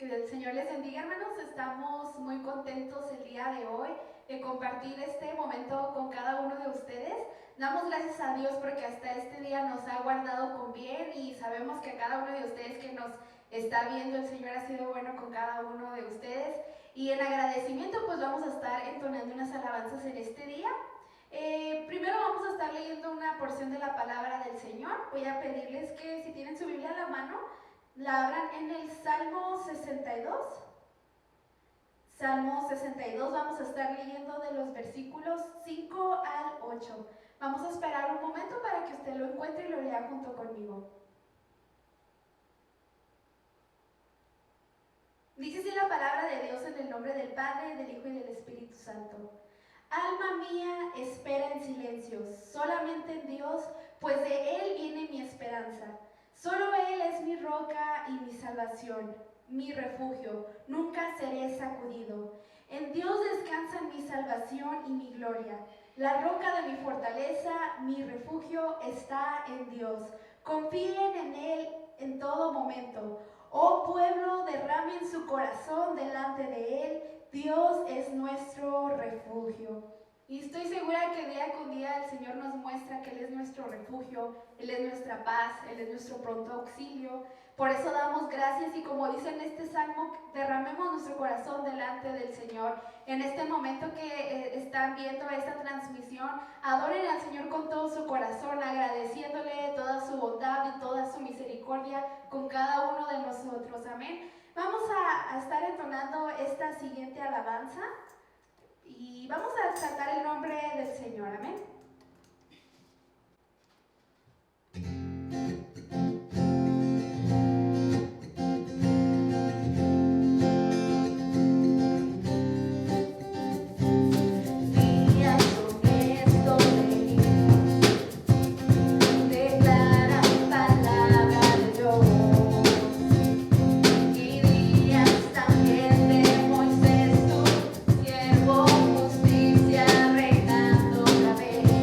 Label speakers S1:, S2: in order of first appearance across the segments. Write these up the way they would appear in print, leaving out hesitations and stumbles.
S1: Que el Señor les bendiga, hermanos. Estamos muy contentos el día de hoy de compartir este momento con cada uno de ustedes. Damos gracias a Dios porque hasta este día nos ha guardado con bien y sabemos que a cada uno de ustedes que nos está viendo, el Señor ha sido bueno con cada uno de ustedes. Y en agradecimiento pues vamos a estar entonando unas alabanzas en este día. Primero vamos a estar leyendo una porción de la palabra del Señor. Voy a pedirles que si tienen su Biblia a la mano, la abran en el Salmo 62. Salmo 62, vamos a estar leyendo de los versículos 5 al 8. Vamos a esperar un momento para que usted lo encuentre y lo lea junto conmigo. Dice así la palabra de Dios en el nombre del Padre, del Hijo y del Espíritu Santo. Alma mía, espera en silencio, solamente en Dios, pues de Él viene mi esperanza. Solo Él es mi roca y mi salvación, mi refugio, nunca seré sacudido. En Dios descansan mi salvación y mi gloria. La roca de mi fortaleza, mi refugio está en Dios. Confíen en Él en todo momento. Oh pueblo, derramen su corazón delante de Él. Dios es nuestro refugio. Y estoy segura que día con día el Señor nos muestra que Él es nuestro refugio, Él es nuestra paz, Él es nuestro pronto auxilio. Por eso damos gracias y como dice en este salmo, derramemos nuestro corazón delante del Señor. En este momento que están viendo esta transmisión, adoren al Señor con todo su corazón, agradeciéndole toda su bondad y toda su misericordia con cada uno de nosotros. Amén. Vamos a estar entonando esta siguiente alabanza. Y vamos a exaltar el nombre del Señor, amén. Justicia reinando otra vez.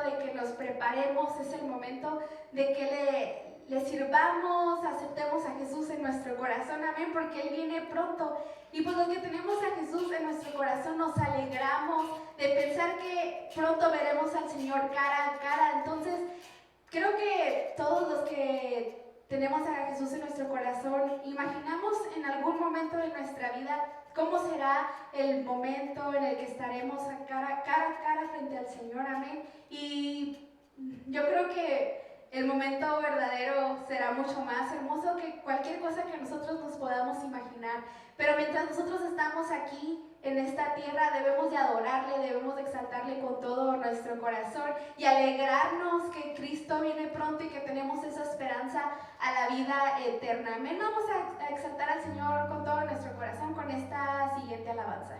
S1: de que nos preparemos, es el momento de que le sirvamos, aceptemos a Jesús en nuestro corazón, amén, porque Él viene pronto. Y pues los que tenemos a Jesús en nuestro corazón nos alegramos de pensar que pronto veremos al Señor cara a cara. Entonces, creo que todos los que tenemos a Jesús en nuestro corazón, imaginamos en algún momento de nuestra vida cómo será el momento en el que estaremos cara a cara frente al Señor, amén. Y yo creo que el momento verdadero será mucho más hermoso que cualquier cosa que nosotros nos podamos imaginar. Pero mientras nosotros estamos aquí en esta tierra, debemos de adorarle, debemos de exaltarle con todo nuestro corazón y alegrarnos que Cristo viene pronto y que tenemos esa esperanza a la vida eterna. Amén. Vamos a exaltar al Señor con todo nuestro corazón con esta siguiente alabanza.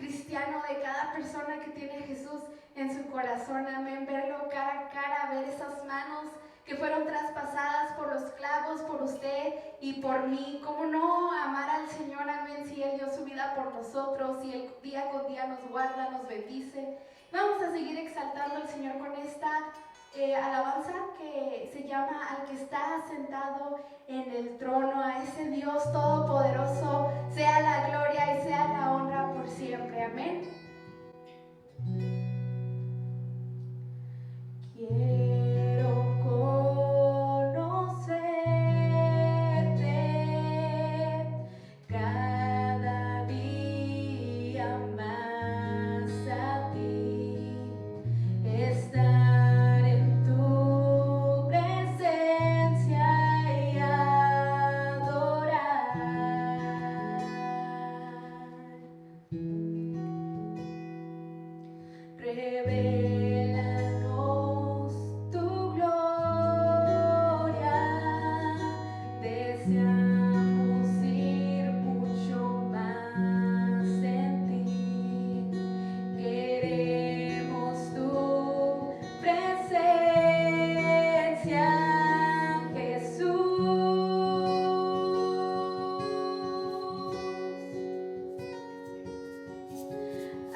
S1: cristiano, de cada persona que tiene a Jesús en su corazón, amén, verlo cara a cara, ver esas manos que fueron traspasadas por los clavos, por usted y por mí. ¿Cómo no amar al Señor, amén, si Él dio su vida por nosotros, si Él día con día nos guarda, nos bendice? Vamos a seguir exaltando al Señor con esta alabanza que se llama Al que está sentado en el trono, a ese Dios todopoderoso, sea la gloria y sea la honra por siempre, amén. Quiero conocerte cada día más a ti, estar en tu presencia y adorar. Revélanos tu gloria, deseamos ir mucho más en ti, queremos tu presencia, Jesús.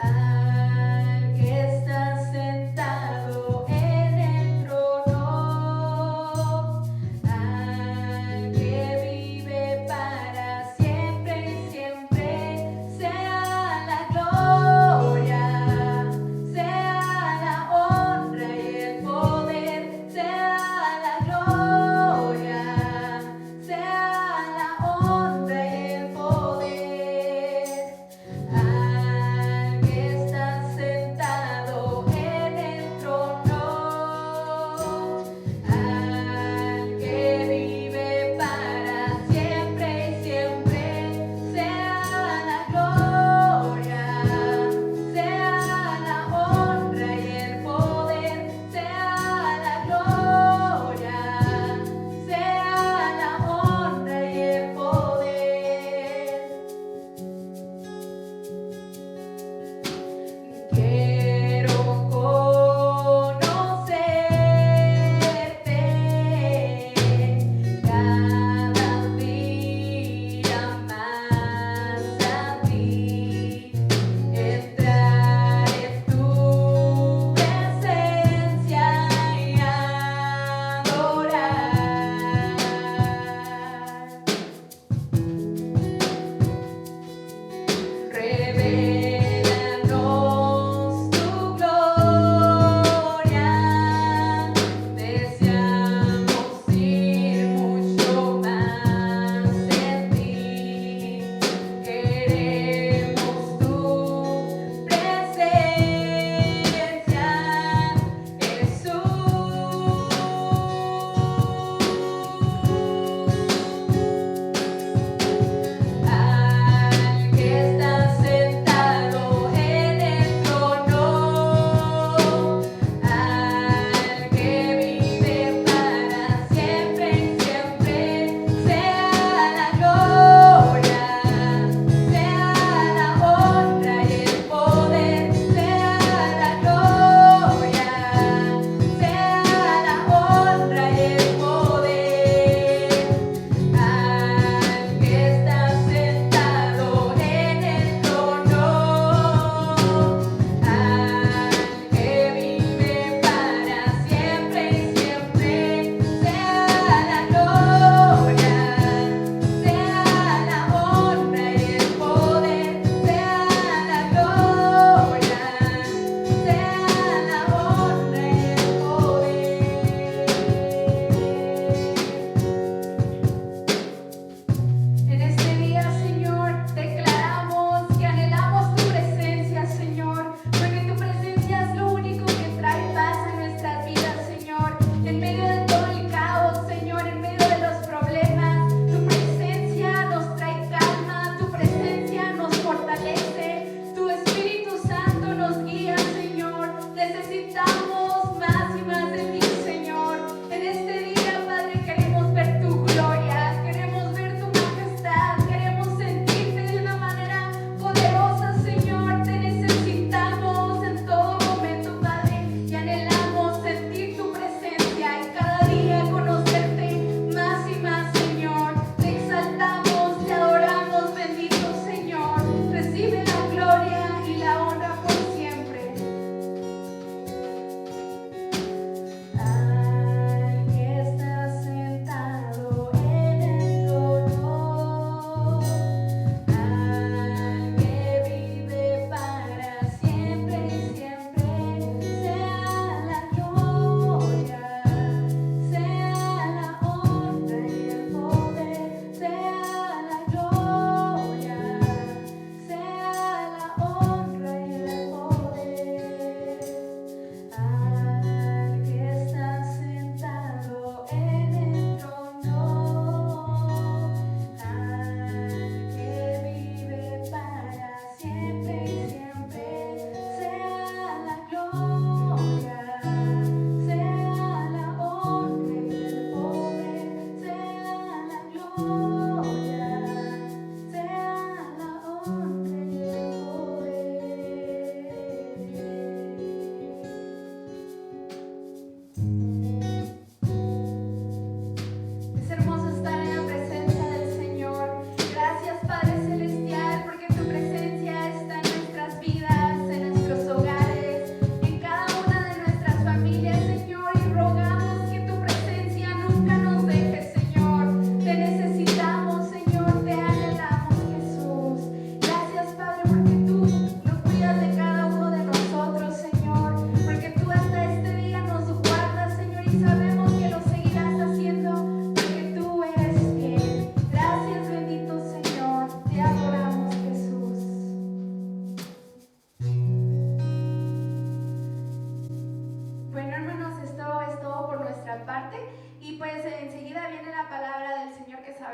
S1: Al que está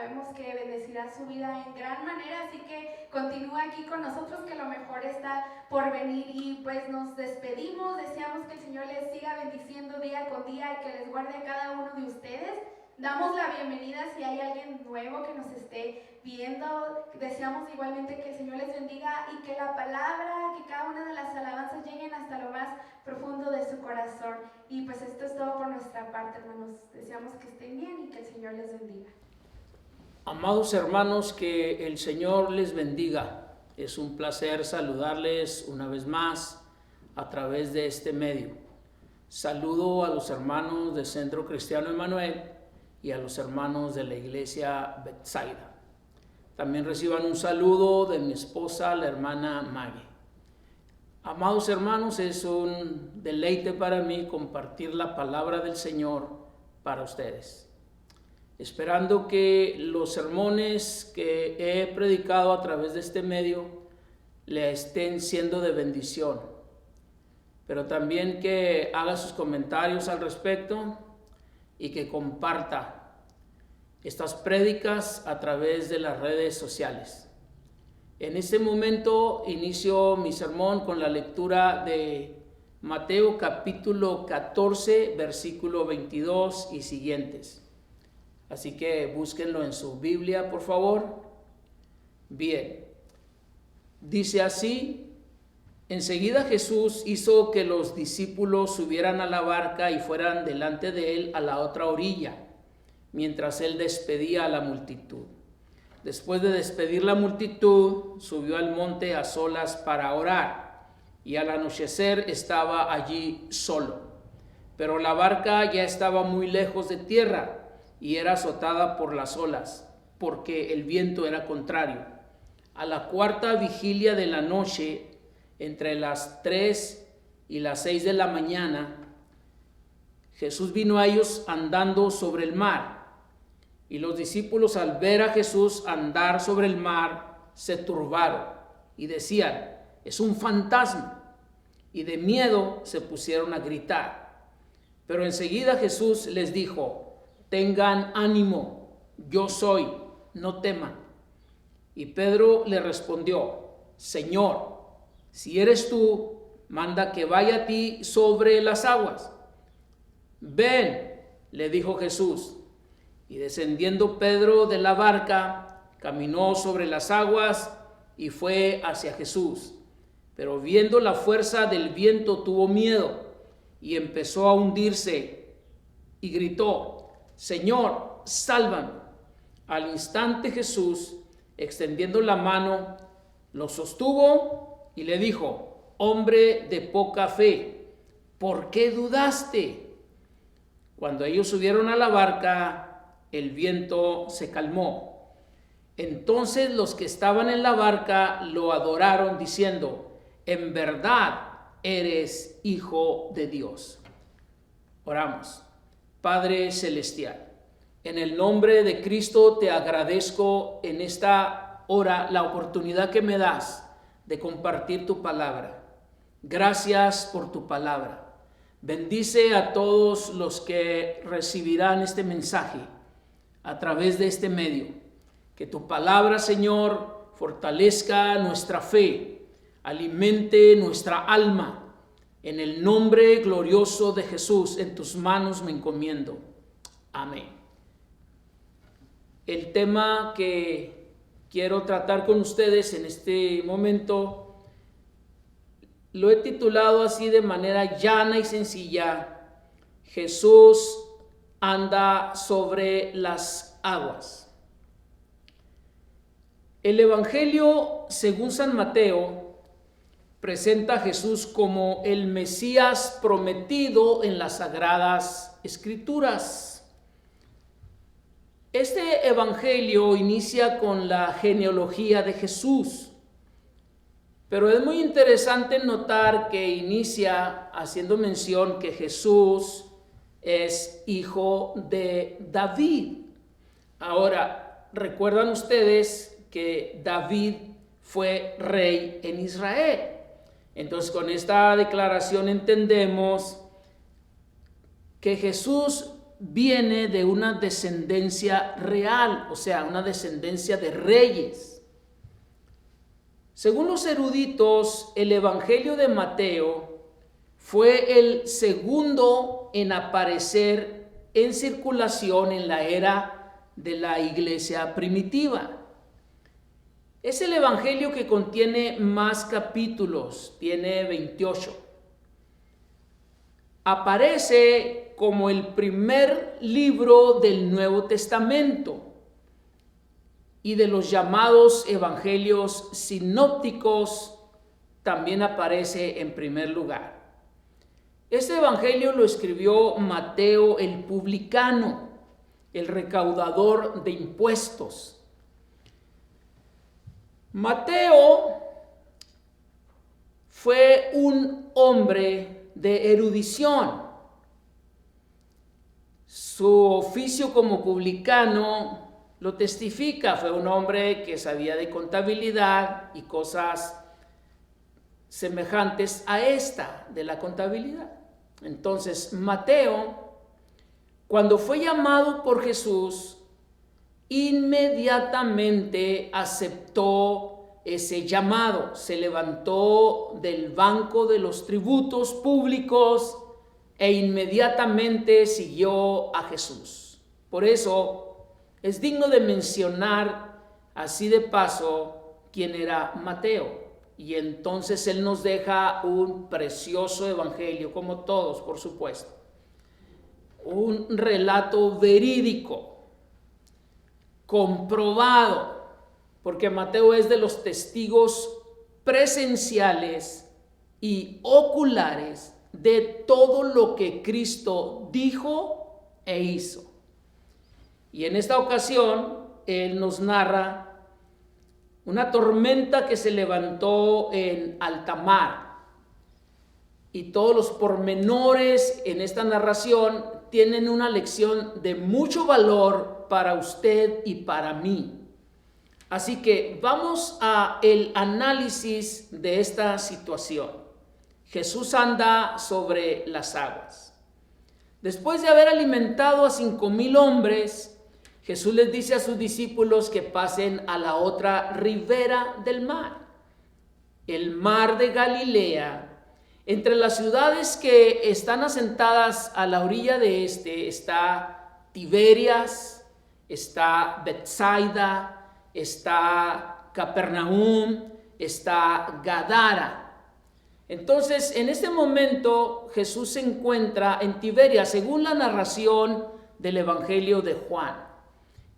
S1: sabemos que bendecirá su vida en gran manera, así que continúa aquí con nosotros, que lo mejor está por venir. Y pues nos despedimos, deseamos que el Señor les siga bendiciendo día con día y que les guarde a cada uno de ustedes. Damos la bienvenida si hay alguien nuevo que nos esté viendo. Deseamos igualmente que el Señor les bendiga y que la palabra, que cada una de las alabanzas lleguen hasta lo más profundo de su corazón. Y pues esto es todo por nuestra parte, hermanos. Deseamos que estén bien y que el Señor les bendiga.
S2: Amados hermanos, que el Señor les bendiga. Es un placer saludarles una vez más a través de este medio. Saludo a los hermanos del Centro Cristiano Emmanuel y a los hermanos de la iglesia Bethsaida. También reciban un saludo de mi esposa, la hermana Maggie. Amados hermanos, es un deleite para mí compartir la palabra del Señor para ustedes. Esperando que los sermones que he predicado a través de este medio le estén siendo de bendición, pero también que haga sus comentarios al respecto y que comparta estas prédicas a través de las redes sociales. En este momento inicio mi sermón con la lectura de Mateo capítulo 14, versículo 22 y siguientes. Así que búsquenlo en su Biblia, por favor. Bien, dice así: enseguida Jesús hizo que los discípulos subieran a la barca y fueran delante de él a la otra orilla, mientras él despedía a la multitud. Después de despedir la multitud, subió al monte a solas para orar, y al anochecer estaba allí solo. Pero la barca ya estaba muy lejos de tierra y era azotada por las olas, porque el viento era contrario. A la cuarta vigilia de la noche, entre las 3 y las 6 de la mañana, Jesús vino a ellos andando sobre el mar. Y los discípulos, al ver a Jesús andar sobre el mar, se turbaron y decían: es un fantasma. Y de miedo se pusieron a gritar. Pero enseguida Jesús les dijo: tengan ánimo, yo soy, no teman. Y Pedro le respondió: Señor, si eres tú, manda que vaya a ti sobre las aguas. Ven, le dijo Jesús. Y descendiendo Pedro de la barca, caminó sobre las aguas y fue hacia Jesús. Pero viendo la fuerza del viento tuvo miedo y empezó a hundirse y gritó: Señor, sálvame. Al instante Jesús, extendiendo la mano, lo sostuvo y le dijo: hombre de poca fe, ¿por qué dudaste? Cuando ellos subieron a la barca, el viento se calmó. Entonces los que estaban en la barca lo adoraron diciendo: en verdad eres Hijo de Dios. Oramos. Padre celestial, en el nombre de Cristo te agradezco en esta hora la oportunidad que me das de compartir tu palabra. Gracias por tu palabra. Bendice a todos los que recibirán este mensaje a través de este medio. Que tu palabra, Señor, fortalezca nuestra fe, alimente nuestra alma. En el nombre glorioso de Jesús, en tus manos me encomiendo. Amén. El tema que quiero tratar con ustedes en este momento lo he titulado así de manera llana y sencilla: Jesús anda sobre las aguas. El Evangelio, según San Mateo, presenta a Jesús como el Mesías prometido en las Sagradas Escrituras. Este Evangelio inicia con la genealogía de Jesús, pero es muy interesante notar que inicia haciendo mención que Jesús es hijo de David. Ahora, ¿recuerdan ustedes que David fue rey en Israel? Entonces, con esta declaración entendemos que Jesús viene de una descendencia real, o sea, una descendencia de reyes. Según los eruditos, el Evangelio de Mateo fue el segundo en aparecer en circulación en la era de la iglesia primitiva. Es el Evangelio que contiene más capítulos, tiene 28. Aparece como el primer libro del Nuevo Testamento y de los llamados evangelios sinópticos también aparece en primer lugar. Este evangelio lo escribió Mateo el publicano, el recaudador de impuestos. Mateo fue un hombre de erudición. Su oficio como publicano lo testifica. Fue un hombre que sabía de contabilidad y cosas semejantes a esta de la contabilidad. Entonces, Mateo, cuando fue llamado por Jesús, inmediatamente aceptó ese llamado. Se levantó del banco de los tributos públicos e inmediatamente siguió a Jesús. Por eso es digno de mencionar así de paso quién era Mateo. Y entonces él nos deja un precioso evangelio, como todos, por supuesto. Un relato verídico, comprobado, porque Mateo es de los testigos presenciales y oculares de todo lo que Cristo dijo e hizo. Y en esta ocasión, él nos narra una tormenta que se levantó en alta mar. Y todos los pormenores en esta narración tienen una lección de mucho valor para usted y para mí. Así que vamos a el análisis de esta situación. Jesús anda sobre las aguas. Después de haber alimentado a 5,000 hombres, Jesús les dice a sus discípulos que pasen a la otra ribera del mar, el mar de Galilea. Entre las ciudades que están asentadas a la orilla de este está Tiberias, está Betsaida, está Capernaum, está Gadara. Entonces, en este momento Jesús se encuentra en Tiberias, según la narración del Evangelio de Juan,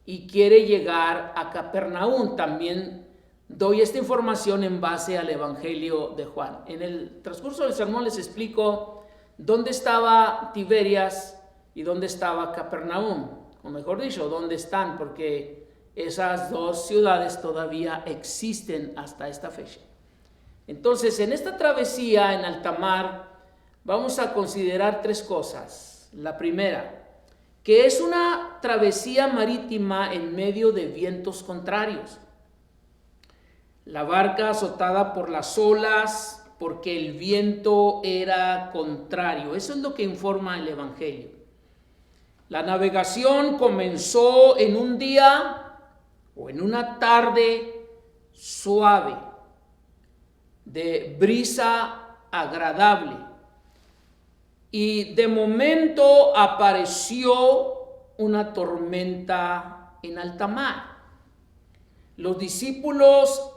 S2: y quiere llegar a Capernaum. También doy esta información en base al Evangelio de Juan. En el transcurso del sermón les explico dónde estaba Tiberias y dónde estaba Capernaum, o mejor dicho, dónde están, porque esas dos ciudades todavía existen hasta esta fecha. Entonces, en esta travesía en alta mar vamos a considerar 3 cosas. La primera, que es una travesía marítima en medio de vientos contrarios. La barca azotada por las olas porque el viento era contrario. Eso es lo que informa el Evangelio. La navegación comenzó en un día o en una tarde suave, de brisa agradable. Y de momento apareció una tormenta en alta mar. Los discípulos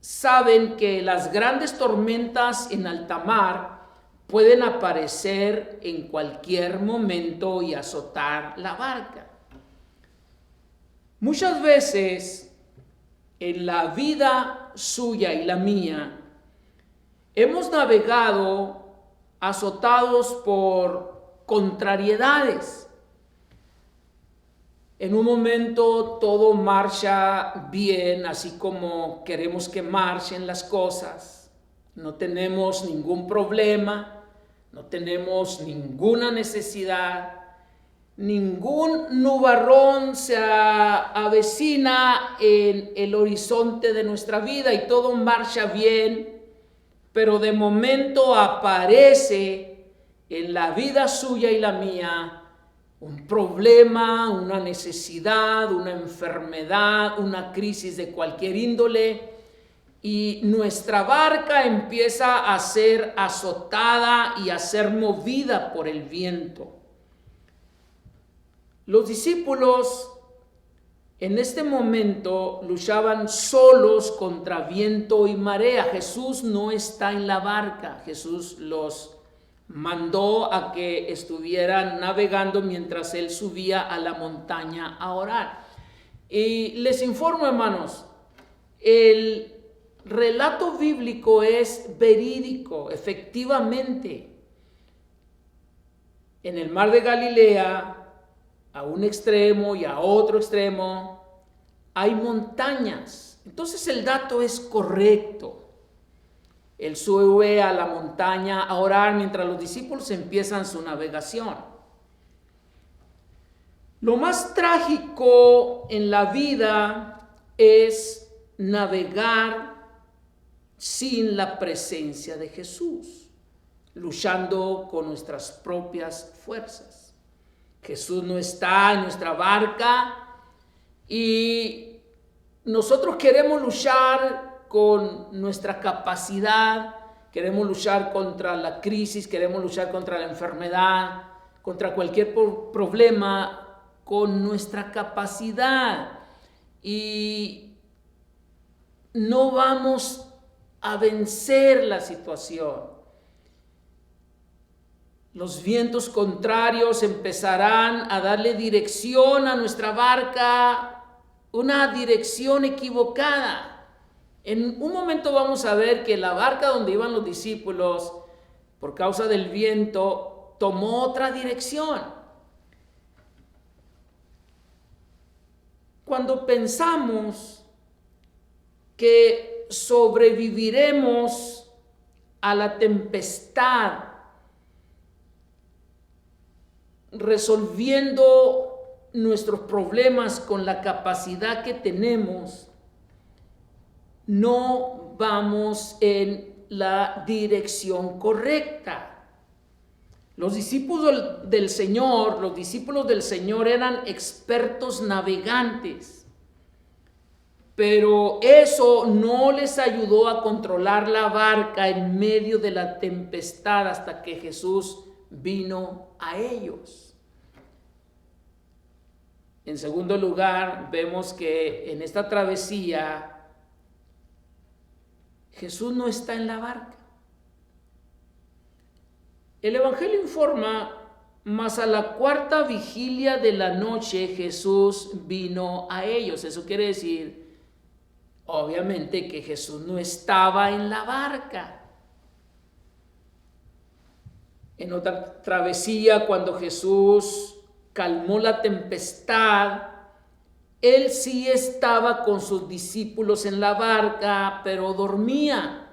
S2: saben que las grandes tormentas en alta mar pueden aparecer en cualquier momento y azotar la barca. Muchas veces en la vida suya y la mía hemos navegado azotados por contrariedades. En un momento todo marcha bien, así como queremos que marchen las cosas. No tenemos ningún problema, no tenemos ninguna necesidad, ningún nubarrón se avecina en el horizonte de nuestra vida y todo marcha bien. Pero de momento aparece en la vida suya y la mía un problema, una necesidad, una enfermedad, una crisis de cualquier índole, y nuestra barca empieza a ser azotada y a ser movida por el viento. Los discípulos en este momento luchaban solos contra viento y marea. Jesús no está en la barca. Jesús los mandó a que estuvieran navegando mientras él subía a la montaña a orar. Y les informo, hermanos, el relato bíblico es verídico. Efectivamente, en el mar de Galilea, a un extremo y a otro extremo, hay montañas. Entonces el dato es correcto. Él sube a la montaña a orar mientras los discípulos empiezan su navegación. Lo más trágico en la vida es navegar sin la presencia de Jesús, luchando con nuestras propias fuerzas. Jesús no está en nuestra barca y nosotros queremos luchar con nuestra capacidad, queremos luchar contra la crisis, queremos luchar contra la enfermedad, contra cualquier problema con nuestra capacidad, y no vamos a vencer la situación. Los vientos contrarios empezarán a darle dirección a nuestra barca, una dirección equivocada. En un momento vamos a ver que la barca donde iban los discípulos, por causa del viento, tomó otra dirección. Cuando pensamos que sobreviviremos a la tempestad, resolviendo nuestros problemas con la capacidad que tenemos, no vamos en la dirección correcta. Los discípulos del Señor eran expertos navegantes, pero eso no les ayudó a controlar la barca en medio de la tempestad hasta que Jesús vino a ellos. En segundo lugar, vemos que en esta travesía Jesús no está en la barca. El Evangelio informa, mas a la cuarta vigilia de la noche Jesús vino a ellos. Eso quiere decir, obviamente, que Jesús no estaba en la barca. En otra travesía, cuando Jesús calmó la tempestad, él sí estaba con sus discípulos en la barca, pero dormía.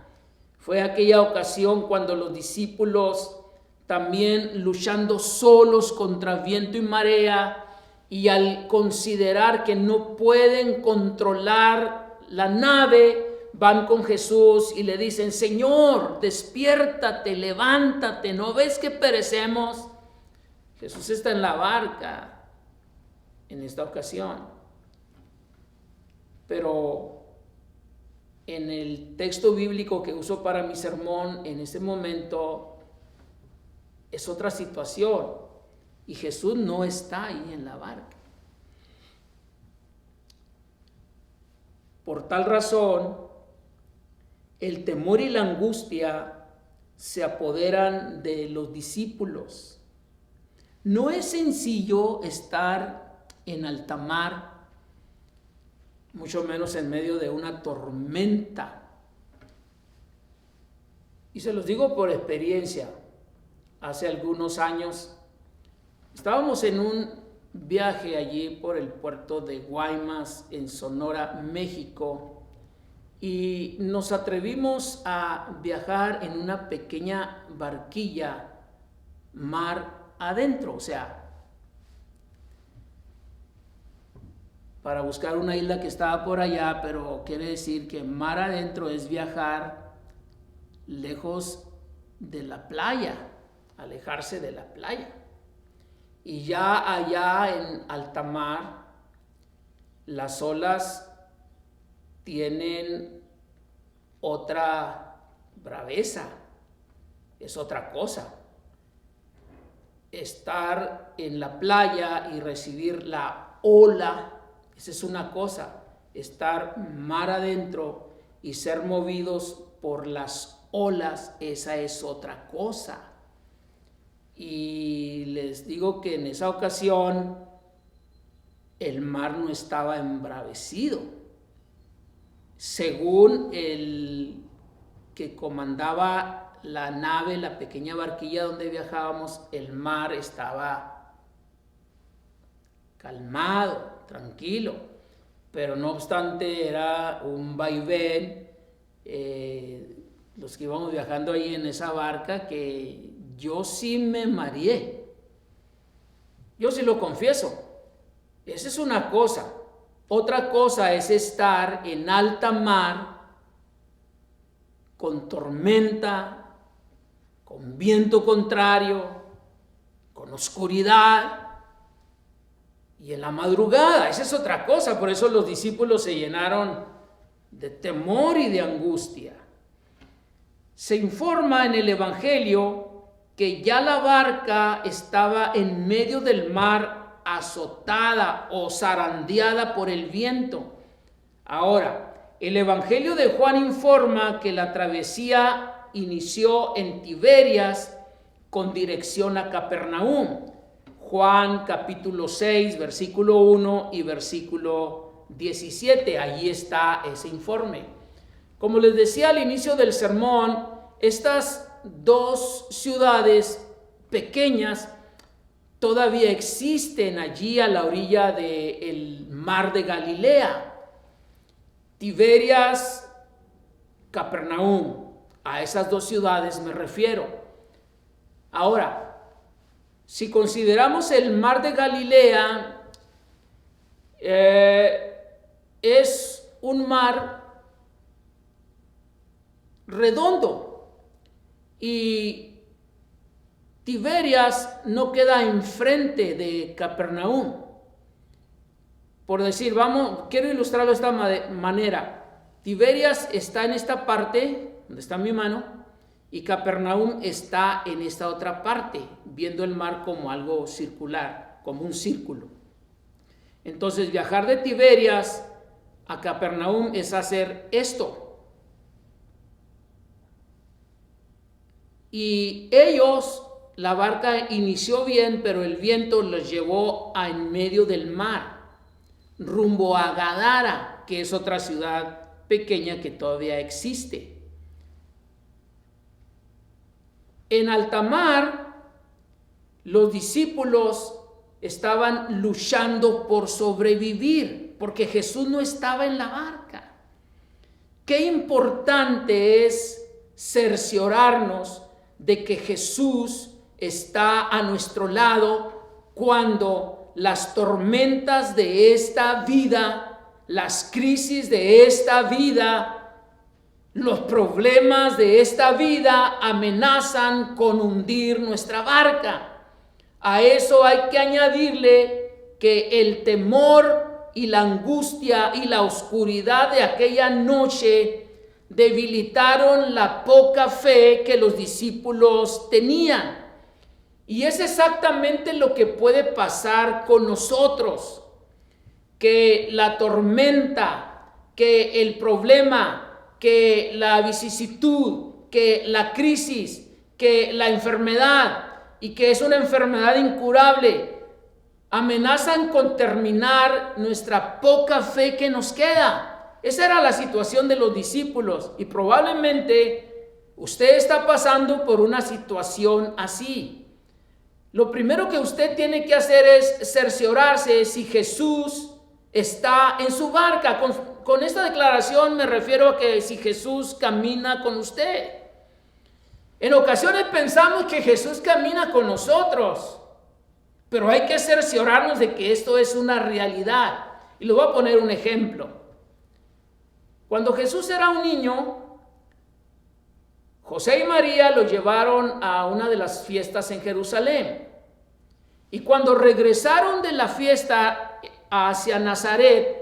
S2: Fue aquella ocasión cuando los discípulos, también luchando solos contra viento y marea, y al considerar que no pueden controlar la nave, van con Jesús y le dicen: Señor, despiértate, levántate, ¿no ves que perecemos? Jesús está en la barca en esta ocasión, pero en el texto bíblico que uso para mi sermón en este momento es otra situación, y Jesús no está ahí en la barca. Por tal razón, el temor y la angustia se apoderan de los discípulos. No es sencillo estar en alta mar, mucho menos en medio de una tormenta. Y se los digo por experiencia. Hace algunos años estábamos en un viaje allí por el puerto de Guaymas, en Sonora, México, y nos atrevimos a viajar en una pequeña barquilla mar adentro, o sea, para buscar una isla que estaba por allá, pero quiere decir que mar adentro es viajar lejos de la playa, alejarse de la playa. Y ya allá en alta mar, las olas tienen otra braveza, es otra cosa. Estar en la playa y recibir la ola, esa es una cosa. Estar mar adentro y ser movidos por las olas, esa es otra cosa. Y les digo que en esa ocasión el mar no estaba embravecido. Según el que comandaba la nave, la pequeña barquilla donde viajábamos, el mar estaba calmado, tranquilo, pero no obstante era un vaivén. Los que íbamos viajando ahí en esa barca, que yo sí me mareé, yo sí lo confieso. Esa es una cosa. Otra cosa es estar en alta mar con tormenta, con viento contrario, con oscuridad y en la madrugada. Esa es otra cosa. Por eso los discípulos se llenaron de temor y de angustia. Se informa en el Evangelio que ya la barca estaba en medio del mar, azotada o zarandeada por el viento. Ahora, el Evangelio de Juan informa que la travesía inició en Tiberias con dirección a Capernaum. Juan capítulo 6, versículo 1 y versículo 17, allí está ese informe. Como les decía al inicio del sermón, estas dos ciudades pequeñas todavía existen allí a la orilla del mar de Galilea. Tiberias, Capernaum, a esas dos ciudades me refiero. Ahora, si consideramos el mar de Galilea, es un mar redondo y Tiberias no queda enfrente de Capernaum. Por decir, quiero ilustrarlo de esta manera. Tiberias está en esta parte, donde está mi mano, y Capernaum está en esta otra parte, viendo el mar como algo circular, como un círculo. Entonces, viajar de Tiberias a Capernaum es hacer esto. Y ellos, la barca inició bien, pero el viento los llevó en medio del mar, rumbo a Gadara, que es otra ciudad pequeña que todavía existe. En alta mar, los discípulos estaban luchando por sobrevivir, porque Jesús no estaba en la barca. Qué importante es cerciorarnos de que Jesús está a nuestro lado cuando las tormentas de esta vida, las crisis de esta vida, los problemas de esta vida amenazan con hundir nuestra barca. A eso hay que añadirle que el temor y la angustia y la oscuridad de aquella noche debilitaron la poca fe que los discípulos tenían. Y es exactamente lo que puede pasar con nosotros, que la tormenta, que el problema, que la vicisitud, que la crisis, que la enfermedad, y que es una enfermedad incurable, amenazan con terminar nuestra poca fe que nos queda. Esa era la situación de los discípulos y probablemente usted está pasando por una situación así. Lo primero que usted tiene que hacer es cerciorarse si Jesús está en su barca. Con esta declaración me refiero a que si Jesús camina con usted. En ocasiones pensamos que Jesús camina con nosotros, pero hay que cerciorarnos de que esto es una realidad. Y le voy a poner un ejemplo. Cuando Jesús era un niño, José y María lo llevaron a una de las fiestas en Jerusalén. Y cuando regresaron de la fiesta hacia Nazaret,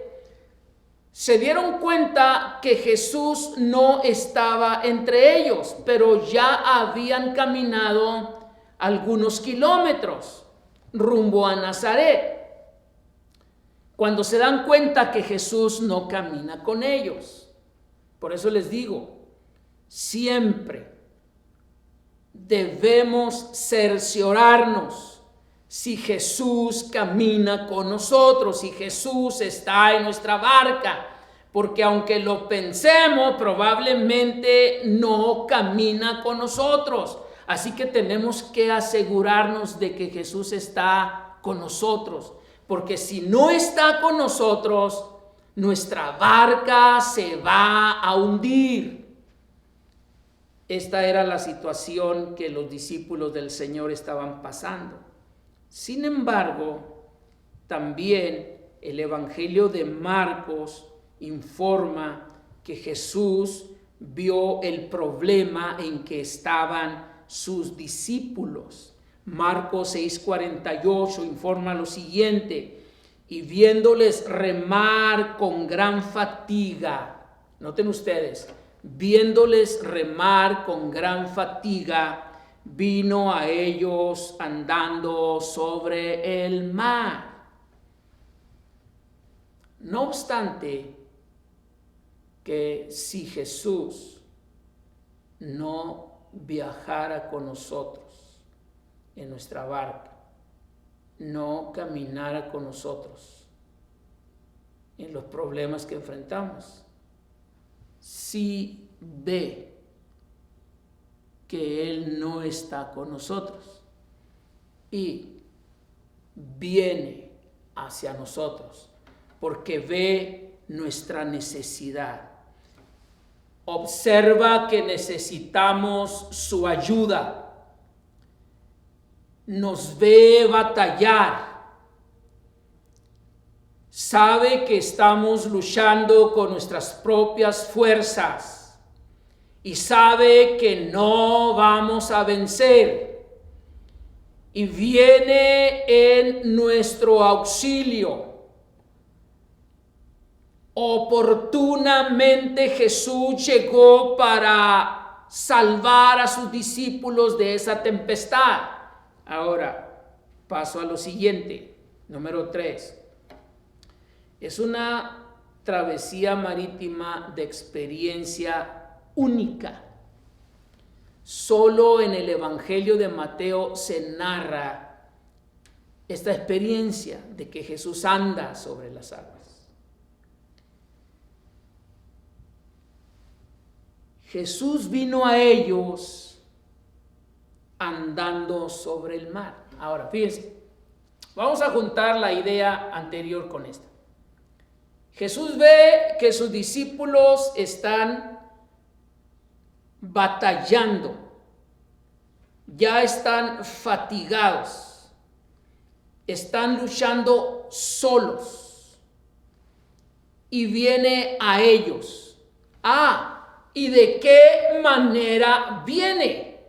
S2: se dieron cuenta que Jesús no estaba entre ellos, pero ya habían caminado algunos kilómetros rumbo a Nazaret. Cuando se dan cuenta que Jesús no camina con ellos. Por eso les digo, siempre debemos cerciorarnos si Jesús camina con nosotros, si Jesús está en nuestra barca, porque aunque lo pensemos, probablemente no camina con nosotros. Así que tenemos que asegurarnos de que Jesús está con nosotros, porque si no está con nosotros, nuestra barca se va a hundir. Esta era la situación que los discípulos del Señor estaban pasando. Sin embargo, también el Evangelio de Marcos informa que Jesús vio el problema en que estaban sus discípulos. Marcos 6:48 informa lo siguiente: y viéndoles remar con gran fatiga, noten ustedes, viéndoles remar con gran fatiga, vino a ellos andando sobre el mar. No obstante, que si Jesús no viajara con nosotros en nuestra barca, no caminara con nosotros en los problemas que enfrentamos, si ve que Él no está con nosotros y viene hacia nosotros porque ve nuestra necesidad, observa que necesitamos su ayuda, nos ve batallar, sabe que estamos luchando con nuestras propias fuerzas y sabe que no vamos a vencer y viene en nuestro auxilio. Oportunamente Jesús llegó para salvar a sus discípulos de esa tempestad. Ahora paso a lo siguiente, número 3. Es una travesía marítima de experiencia única. Solo en el Evangelio de Mateo se narra esta experiencia de que Jesús anda sobre las aguas. Jesús vino a ellos andando sobre el mar. Ahora, fíjense, vamos a juntar la idea anterior con esta. Jesús ve que sus discípulos están batallando, ya están fatigados, están luchando solos y viene a ellos. ¿Y de qué manera viene?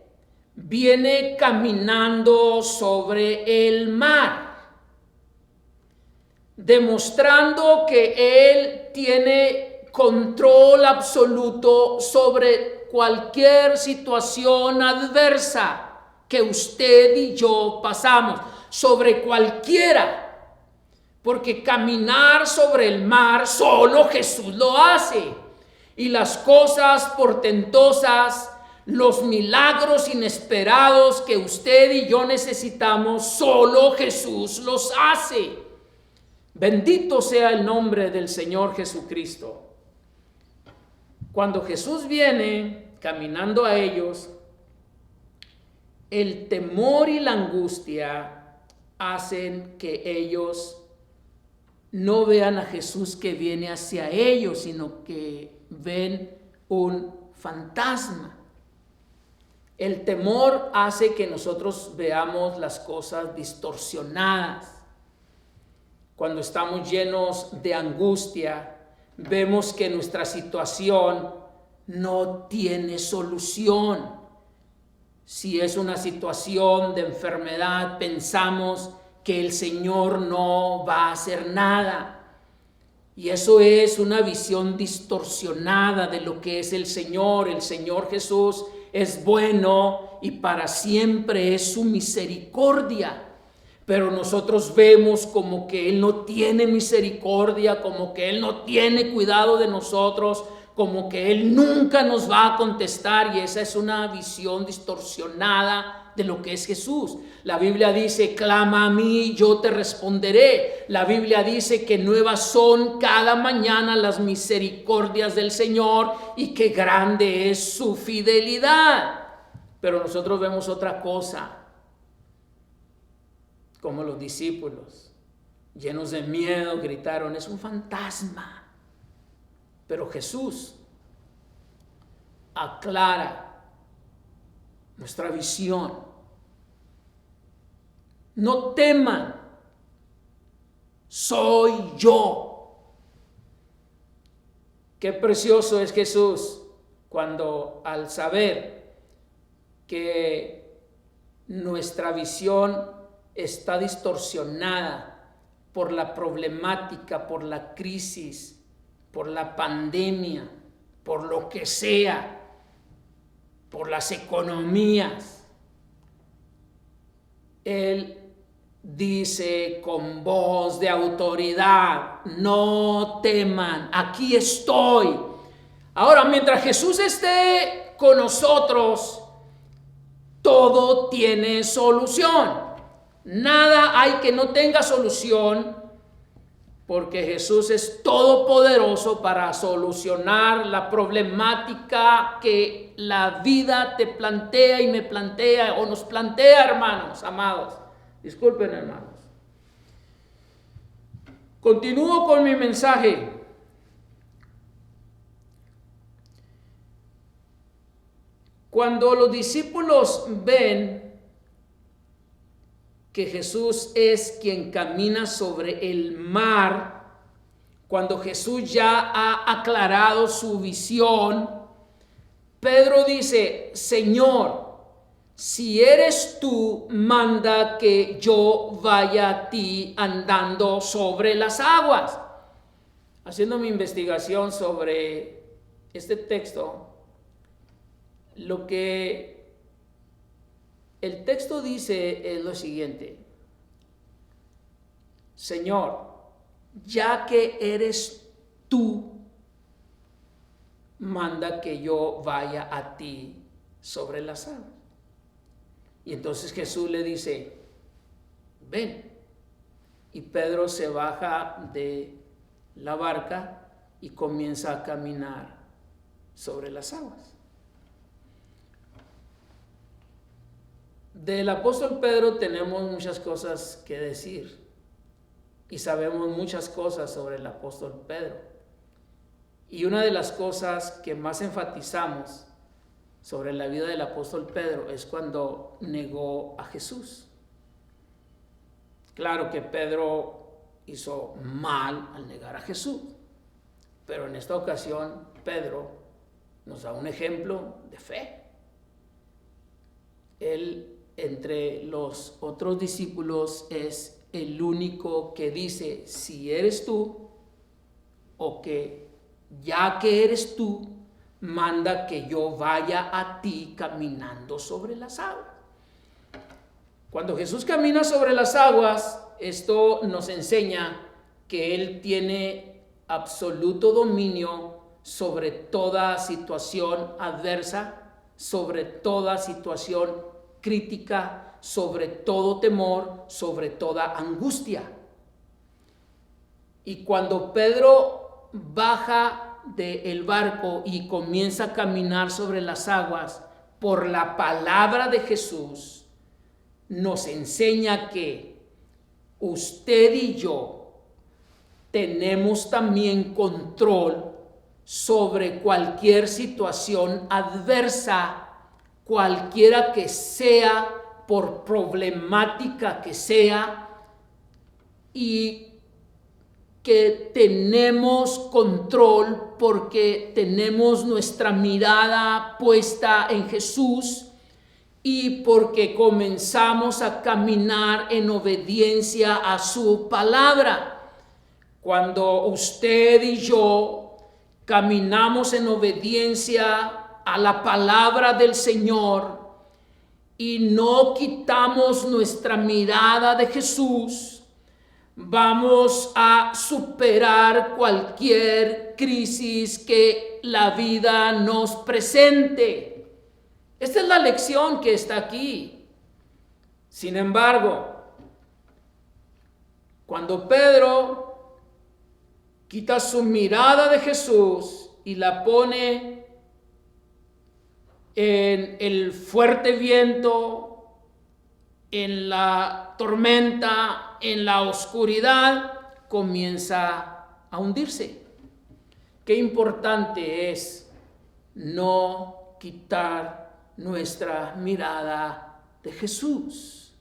S2: Viene caminando sobre el mar, demostrando que Él tiene control absoluto sobre cualquier situación adversa que usted y yo pasamos, sobre cualquiera, porque caminar sobre el mar solo Jesús lo hace. Y las cosas portentosas, los milagros inesperados que usted y yo necesitamos, solo Jesús los hace. Bendito sea el nombre del Señor Jesucristo. Cuando Jesús viene caminando a ellos, el temor y la angustia hacen que ellos no vean a Jesús que viene hacia ellos, sino que ven un fantasma. El temor hace que nosotros veamos las cosas distorsionadas. Cuando estamos llenos de angustia, vemos que nuestra situación no tiene solución. Si es una situación de enfermedad, pensamos que el Señor no va a hacer nada. Y eso es una visión distorsionada de lo que es el Señor. El Señor Jesús es bueno y para siempre es su misericordia. Pero nosotros vemos como que Él no tiene misericordia, como que Él no tiene cuidado de nosotros, como que Él nunca nos va a contestar, y esa es una visión distorsionada de lo que es Jesús. La Biblia dice: clama a mí, yo te responderé. La Biblia dice que nuevas son cada mañana las misericordias del Señor y que grande es su fidelidad. Pero nosotros vemos otra cosa, como los discípulos, llenos de miedo, gritaron: es un fantasma. Pero Jesús aclara nuestra visión. No teman, soy yo. Qué precioso es Jesús cuando, al saber que nuestra visión está distorsionada por la problemática, por la crisis, por la pandemia, por lo que sea, por las economías, Él dice con voz de autoridad: no teman, aquí estoy. Ahora, mientras Jesús esté con nosotros, todo tiene solución. Nada hay que no tenga solución, porque Jesús es todopoderoso para solucionar la problemática que la vida te plantea y me plantea, o nos plantea, hermanos amados. Disculpen, hermanos. Continúo con mi mensaje. Cuando los discípulos ven que Jesús es quien camina sobre el mar, cuando Jesús ya ha aclarado su visión, Pedro dice: Señor, si eres tú, manda que yo vaya a ti andando sobre las aguas. Haciendo mi investigación sobre este texto, lo que el texto dice es lo siguiente: Señor, ya que eres tú, manda que yo vaya a ti sobre las aguas. Y entonces Jesús le dice: ven. Y Pedro se baja de la barca y comienza a caminar sobre las aguas. Del apóstol Pedro tenemos muchas cosas que decir y sabemos muchas cosas sobre el apóstol Pedro. Y una de las cosas que más enfatizamos sobre la vida del apóstol Pedro es cuando negó a Jesús. Claro que Pedro hizo mal al negar a Jesús, pero en esta ocasión Pedro nos da un ejemplo de fe. Él, entre los otros discípulos, es el único que dice: si eres tú, o que ya que eres tú, manda que yo vaya a ti caminando sobre las aguas. Cuando Jesús camina sobre las aguas, esto nos enseña que Él tiene absoluto dominio sobre toda situación adversa, sobre toda situación crítica, sobre todo temor, sobre toda angustia. Y cuando Pedro baja del barco y comienza a caminar sobre las aguas por la palabra de Jesús, nos enseña que usted y yo tenemos también control sobre cualquier situación adversa, cualquiera que sea, por problemática que sea, y que tenemos control porque tenemos nuestra mirada puesta en Jesús, y porque comenzamos a caminar en obediencia a su palabra. Cuando usted y yo caminamos en obediencia a la palabra del Señor y no quitamos nuestra mirada de Jesús, vamos a superar cualquier crisis que la vida nos presente. Esta es la lección que está aquí. Sin embargo, cuando Pedro quita su mirada de Jesús y la pone en el fuerte viento, en la tormenta, en la oscuridad, comienza a hundirse. Qué importante es no quitar nuestra mirada de Jesús.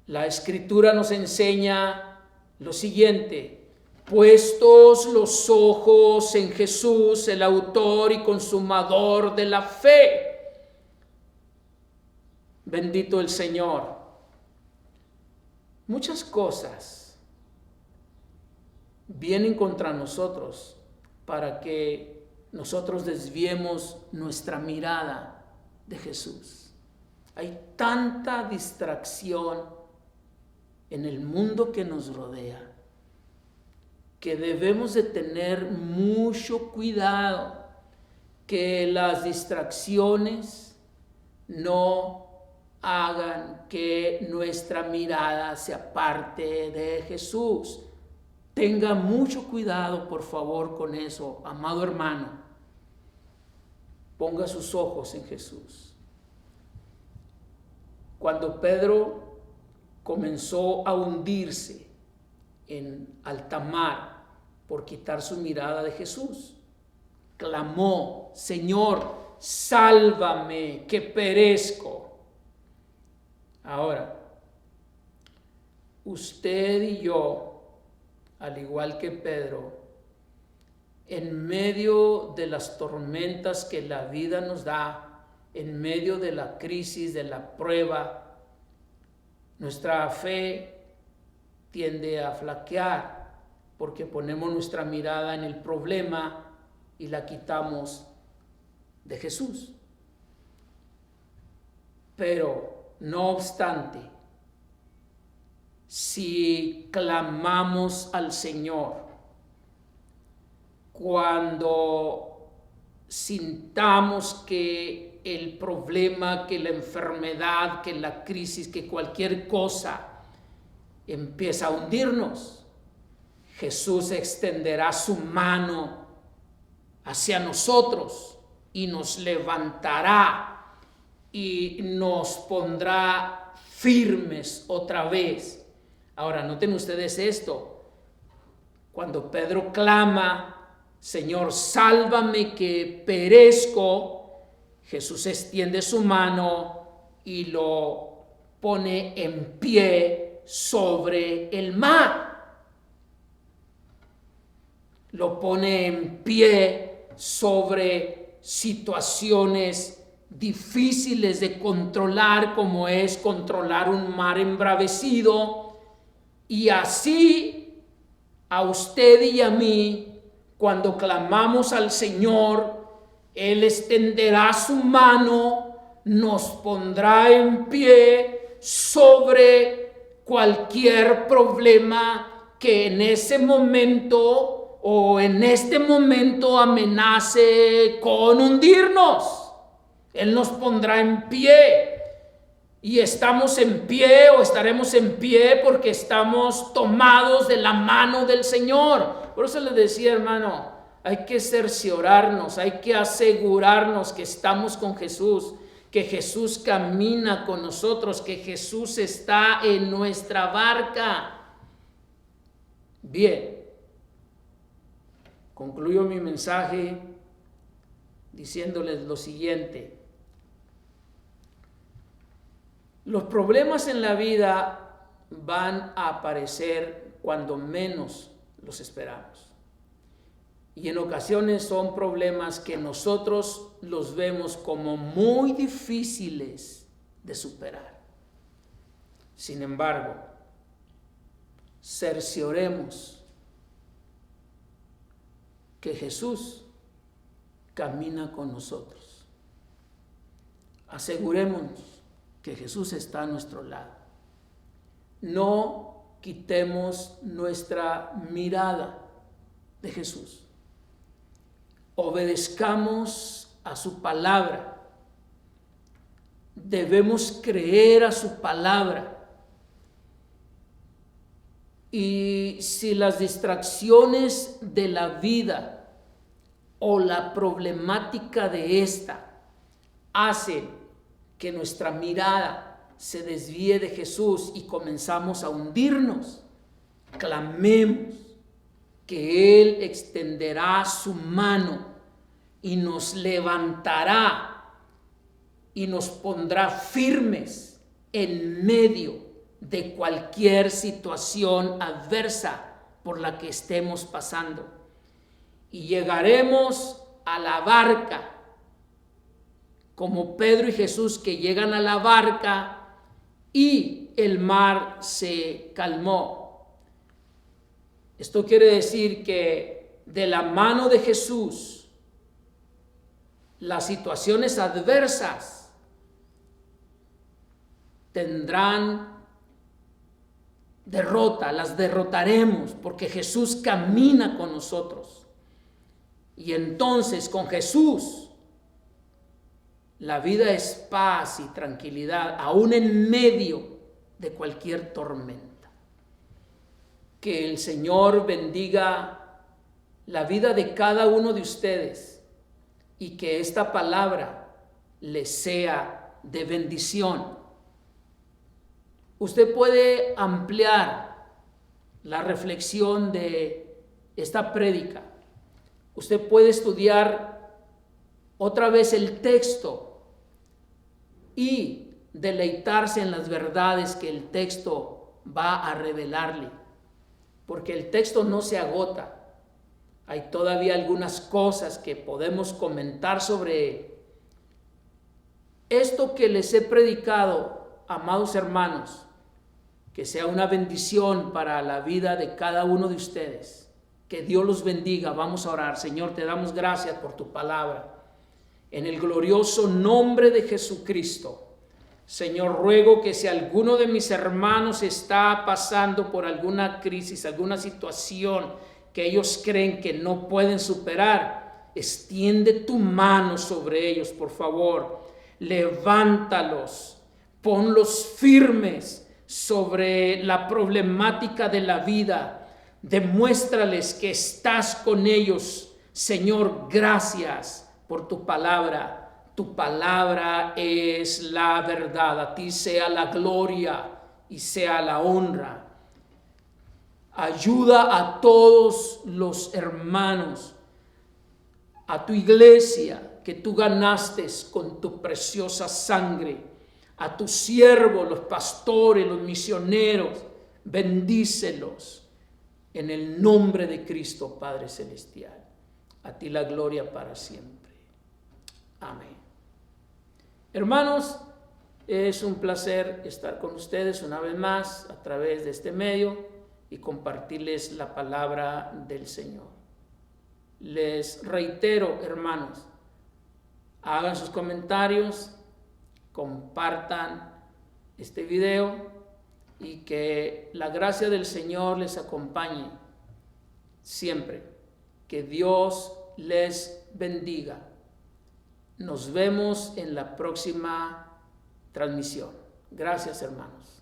S2: La Escritura nos enseña lo siguiente: puestos los ojos en Jesús, el autor y consumador de la fe. Bendito el Señor. Muchas cosas vienen contra nosotros para que nosotros desviemos nuestra mirada de Jesús. Hay tanta distracción en el mundo que nos rodea que debemos de tener mucho cuidado que las distracciones no hagan que nuestra mirada se aparte de Jesús. Tenga mucho cuidado, por favor, con eso, amado hermano. Ponga sus ojos en Jesús. Cuando Pedro comenzó a hundirse en alta mar por quitar su mirada de Jesús, clamó: Señor, sálvame, que perezco. Ahora, usted y yo, al igual que Pedro, en medio de las tormentas que la vida nos da, en medio de la crisis, de la prueba, nuestra fe tiende a flaquear porque ponemos nuestra mirada en el problema y la quitamos de Jesús. Pero no obstante, si clamamos al Señor cuando sintamos que el problema, que la enfermedad, que la crisis, que cualquier cosa empieza a hundirnos, Jesús extenderá su mano hacia nosotros y nos levantará y nos pondrá firmes otra vez. Ahora, noten ustedes esto. Cuando Pedro clama: Señor, sálvame, que perezco, Jesús extiende su mano y lo pone en pie sobre el mar. Lo pone en pie sobre situaciones difíciles de controlar, como es controlar un mar embravecido. Y así a usted y a mí, cuando clamamos al Señor, Él extenderá su mano, nos pondrá en pie sobre cualquier problema que en ese momento o en este momento amenace con hundirnos. Él nos pondrá en pie. Y estamos en pie o estaremos en pie porque estamos tomados de la mano del Señor. Por eso les decía, hermano, hay que cerciorarnos, hay que asegurarnos que estamos con Jesús, que Jesús camina con nosotros, que Jesús está en nuestra barca. Bien, concluyo mi mensaje diciéndoles lo siguiente. Los problemas en la vida van a aparecer cuando menos los esperamos. Y en ocasiones son problemas que nosotros los vemos como muy difíciles de superar. Sin embargo, cercioremos que Jesús camina con nosotros. Asegurémonos que Jesús está a nuestro lado. No quitemos nuestra mirada de Jesús. Obedezcamos a su palabra. Debemos creer a su palabra. Y si las distracciones de la vida o la problemática de esta hacen que nuestra mirada se desvíe de Jesús y comenzamos a hundirnos, clamemos que Él extenderá su mano y nos levantará y nos pondrá firmes en medio de cualquier situación adversa por la que estemos pasando. Y llegaremos a la barca, como Pedro y Jesús, que llegan a la barca y el mar se calmó. Esto quiere decir que de la mano de Jesús, las situaciones adversas tendrán derrota, las derrotaremos porque Jesús camina con nosotros. Y entonces con Jesús la vida es paz y tranquilidad, aún en medio de cualquier tormenta. Que el Señor bendiga la vida de cada uno de ustedes y que esta palabra les sea de bendición. Usted puede ampliar la reflexión de esta prédica. Usted puede estudiar otra vez el texto y deleitarse en las verdades que el texto va a revelarle, porque el texto no se agota. Hay todavía algunas cosas que podemos comentar sobre esto que les he predicado, amados hermanos. Que sea una bendición para la vida de cada uno de ustedes. Que Dios los bendiga. Vamos a orar. Señor, te damos gracias por tu palabra. En el glorioso nombre de Jesucristo, Señor, ruego que si alguno de mis hermanos está pasando por alguna crisis, alguna situación que ellos creen que no pueden superar, extiende tu mano sobre ellos, por favor. Levántalos, ponlos firmes sobre la problemática de la vida. Demuéstrales que estás con ellos. Señor, gracias por tu palabra. Tu palabra es la verdad. A ti sea la gloria y sea la honra. Ayuda a todos los hermanos, a tu iglesia que tú ganaste con tu preciosa sangre, a tus siervos, los pastores, los misioneros, bendícelos en el nombre de Cristo, Padre Celestial. A ti la gloria para siempre. Amén. Hermanos, es un placer estar con ustedes una vez más a través de este medio y compartirles la palabra del Señor. Les reitero, hermanos, hagan sus comentarios, compartan este video y que la gracia del Señor les acompañe siempre. Que Dios les bendiga. Nos vemos en la próxima transmisión. Gracias, hermanos.